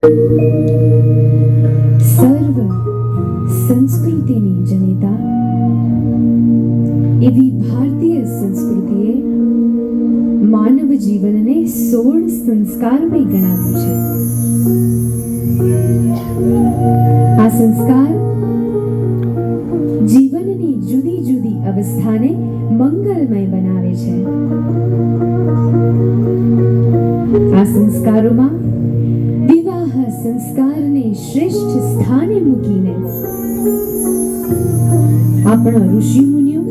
સર્વ સંસ્કૃતિની જનેતા એવી ભારતીય સંસ્કૃતિએ માનવ જીવનને 16 સંસ્કારમય ગણાવ્યું છે. આ સંસ્કાર જીવનની જુદી જુદી અવસ્થાને મંગલમય બનાવે છે. આ સંસ્કારોમાં વિવાહ સંસ્કારને શ્રેષ્ઠ સ્થાને મૂકીને આપણા ઋષિ મુનિઓ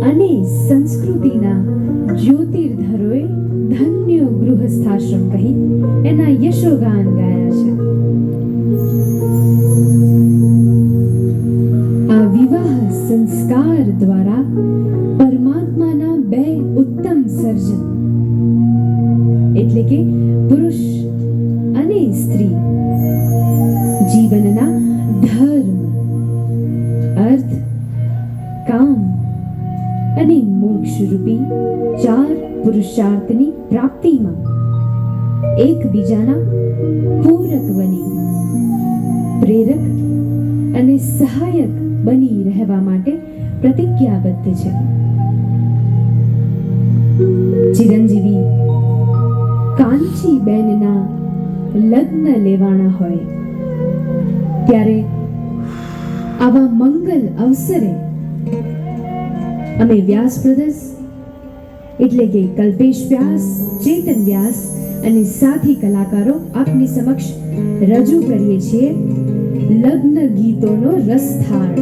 અને સંસ્કૃતિના જ્યોતિર્ધરોએ ધન્ય ગૃહસ્થાશ્રમ કહી એના યશોગાન ગાયા છે. આ વિવાહ સંસ્કાર દ્વારા પરમાત્માના બે ઉત્તમ સર્જન એટલે કે પુરુષ અને સ્ત્રી જીવનના ધર્મ, અર્થ, કામ અને મોક્ષ રૂપી 4 પુરુષાર્થની પ્રાપ્તિમાં એકબીજાના પૂરક બની પ્રેરક અને સહાયક બની રહેવા માટે પ્રતિજ્ઞાબદ્ધ છે. ચિરંજીવી કાંચીબેનના લગ્ન લેવાના હોય ત્યારે આવા મંગલ અવસરે અમે વ્યાસ બ્રદર્સ એટલે કે કલ્પેશ વ્યાસ, ચેતન વ્યાસ અને સાથી કલાકારો આપની સમક્ષ રજૂ કરીએ છીએ લગ્ન ગીતોનો રસથાળ.